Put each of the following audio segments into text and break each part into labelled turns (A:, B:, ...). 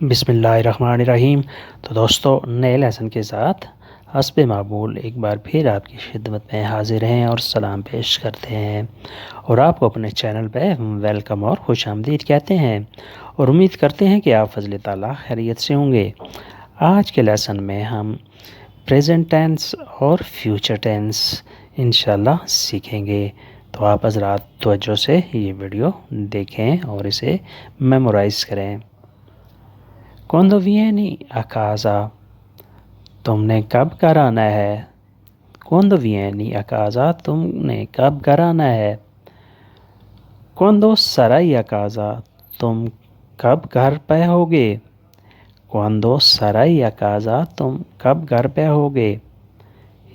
A: बिस्मिल्लाहिर्रहमानिर्रहीम। तो दोस्तों, नए लेसन के साथ हस्ब मामूल एक बार फिर आपकी खिदमत में हाजिर हैं और सलाम पेश करते हैं और आपको अपने चैनल पे वेलकम और खुश आमदीद कहते हैं और उम्मीद करते हैं कि आप फजल ताला खैरियत से होंगे। आज के लेसन में हम प्रेजेंट टेंस और फ्यूचर टेंस इंशाल्लाह सीखेंगे। तो आप हज़रात तवज्जो से ये वीडियो देखें और इसे मेमोराइज़ करें। Quando vieni a casa? तुमने कब घर आना है? Quando vieni a casa? तुमने कब घर आना है? Quando sarai a casa? तुम कब घर पे होगे? Quando sarai a casa? तुम कब घर पे होगे?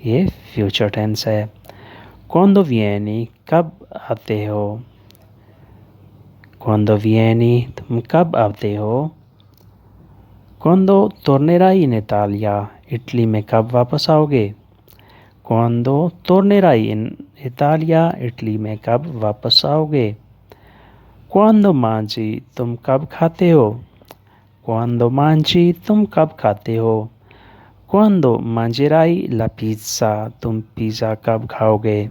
A: ये फ्यूचर टेंस है। Quando vieni? कब आते हो? Quando vieni? तुम कब आते हो? Quando tornerai in Italia? Italy में कब वापस आओगे? Quando tornerai in Italia? Italy में कब वापस आओगे? Quando mangi? तुम कब खाते हो? Quando mangi? तुम कब खाते हो? Quando mangerai la pizza? तुम पिज़्ज़ा कब खाओगे?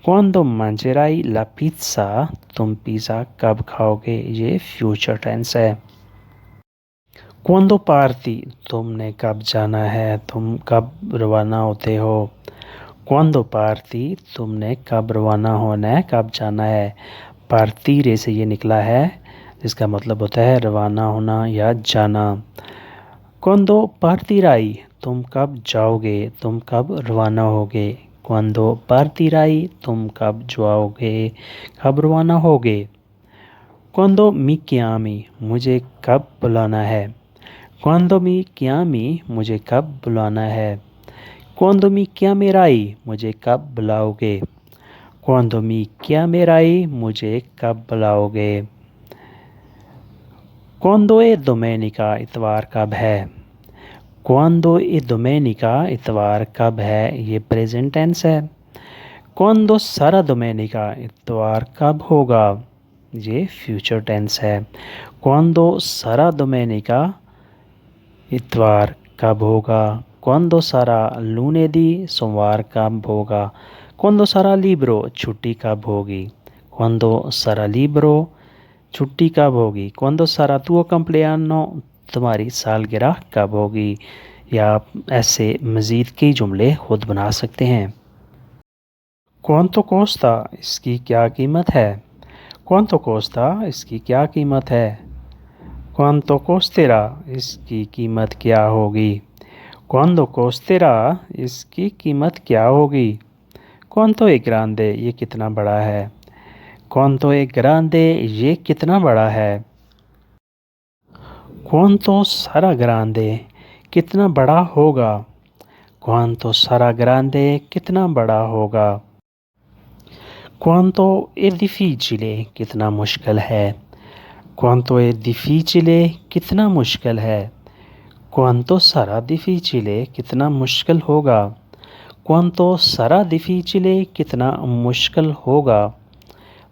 A: Quando mangerai la pizza? तुम पिज़्ज़ा कब खाओगे? ये फ्यूचर टेंस है। Quando parti? तुमने कब जाना है? तुम कब रवाना होते हो? Quando parti? तुमने कब रवाना होना है, कब जाना है? पार्तीरे से ये निकला है जिसका मतलब होता है रवाना होना या जाना। Quando partirai? तुम कब जाओगे, तुम कब रवाना होगे? Quando partirai? तुम कब जाओगे, कब रवाना होगे? Quando mi chiami? मुझे कब बुलाना है? Quando mi chiami? मुझे कब बुलाना है? Quando mi chiamerai? मुझे कब बुलाओगे? Quando mi chiamerai? मुझे कब बुलाओगे? Quando è domenica? इतवार कब है? Quando è domenica? इतवार कब है? ये प्रेजेंट टेंस है। Quando sarà domenica? इतवार कब होगा? ये फ्यूचर टेंस है। Quando sarà domenica? इतवार कब होगा? Quando sarà lunedì? सोमवार कब होगा? Quando sarà libero? छुट्टी कब होगी? Quando sarà libero? छुट्टी कब होगी? Quando sarà tuo compleanno? तुम्हारी सालगिरह कब होगी? या आप ऐसे मज़ीद कई जुमले खुद बना सकते हैं। Quanto costa? इसकी क्या कीमत है? Quanto costa? इसकी क्या कीमत है? Quanto costerà? इसकी कीमत क्या होगी? Quanto costerà? इसकी कीमत क्या होगी? Quanto è grande? ये कितना बड़ा है? Quanto è grande? ये कितना बड़ा है? Quanto sarà grande? कितना बड़ा होगा? Quanto sarà grande? कितना बड़ा होगा? Quanto è difficile? कितना मुश्किल है? Quanto è difficile? कितना मुश्किल है? Quanto sarà difficile? कितना मुश्किल होगा? Quanto sarà difficile? कितना मुश्किल होगा?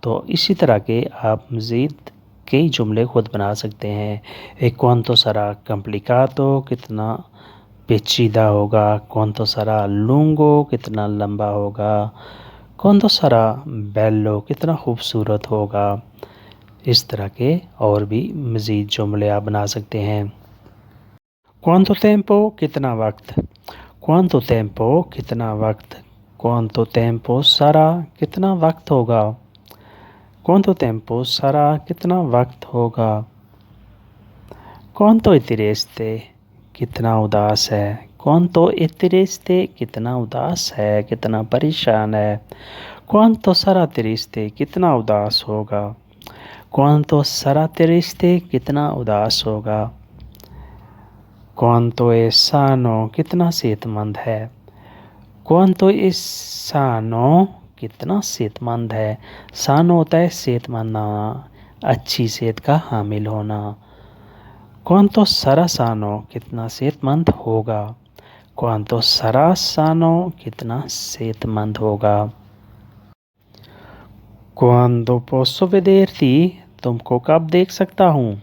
A: तो इसी तरह के आप मज़ीद कई जुमले खुद बना सकते हैं। एक Quanto sarà complicato? कितना पेचीदा होगा? Quanto sarà lungo? कितना लंबा होगा? Quanto sarà bello? कितना खूबसूरत होगा? इस तरह के और भी मज़ीद जुमले आप बना सकते हैं। Quanto tempo? कितना वक्त? Quanto tempo? कितना वक्त? Quanto tempo sarà? कितना वक्त होगा? Quanto tempo sarà? कितना वक्त होगा? Quanto è triste? कितना उदास है? Quanto è triste? कितना उदास है, कितना परेशान है? Quanto sarà triste? कितना उदास होगा? Quanto sarà triste? कितना उदास होगा? Quanto è sano? कितना सेहतमंद है? Quanto è sano? कितना सेहतमंद है? sano होता है सेहतमंद होना, अच्छी सेहत का हामिल होना। Quanto sarà sano? कितना सेहतमंद होगा? Quanto sarà sano? कितना सेहतमंद होगा? Quando posso vederti? तुमको कब देख सकता हूँ?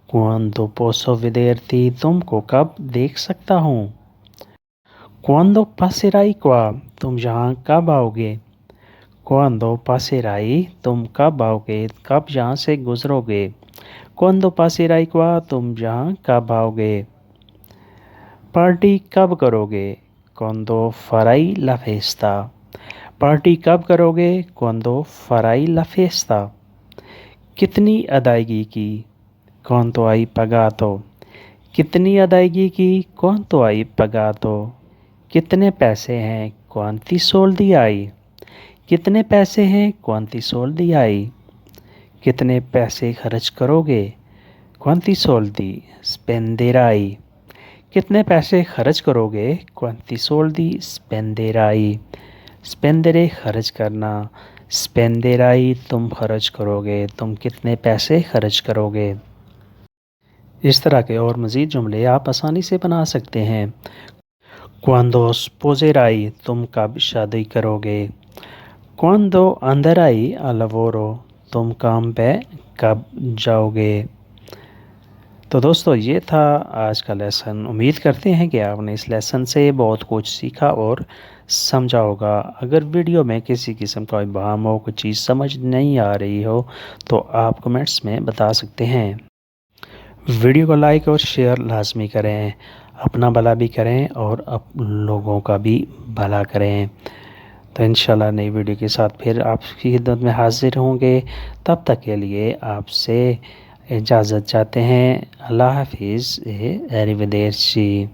A: Quando posso vederti? तुमको कब देख सकता हूँ? Quando passerai qua? तुम यहाँ कब आओगे? Quando passerai? तुम कब आओगे? कब यहाँ से गुजरोगे? Quando passerai qua? तुम यहाँ कब आओगे? पार्टी कब करोगे? Quando farai la festa? Party कब करोगे? Quando farai la festa? कितनी अदायगी की? Quanto hai pagato? कितनी अदायगी की? Quanto hai pagato? कितने पैसे हैं? Quanti soldi hai? कितने पैसे हैं? Quanti soldi hai? कितने पैसे खर्च करोगे? Quanti soldi spenderai? कितने पैसे खर्च करोगे? Quanti soldi spenderai? स्पेंदरे खर्च करना, स्पेंदेराई तुम खर्च करोगे, तुम कितने पैसे खर्च करोगे। इस तरह के और मज़ीद जुमले आप आसानी से बना सकते हैं। Quando sposerai? तुम कब शादी करोगे। Quando andrai al lavoro? तुम काम पे कब जाओगे। तो दोस्तों ये था आज का लेसन। उम्मीद करते हैं कि आपने इस लेसन से बहुत कुछ सीखा और समझा होगा। अगर वीडियो में किसी किस्म का इबाहम हो, कोई चीज़ समझ नहीं आ रही हो तो आप कमेंट्स में बता सकते हैं। वीडियो को लाइक और शेयर लाजमी करें, अपना भला भी करें और लोगों का भी भला करें। तो इंशाल्लाह नई वीडियो के साथ फिर आपकी खिदमत में हाजिर होंगे। तब तक के लिए आपसे इजाज़त चाहते हैं। अल्लाह हाफिज़। अरिवदेर्ची।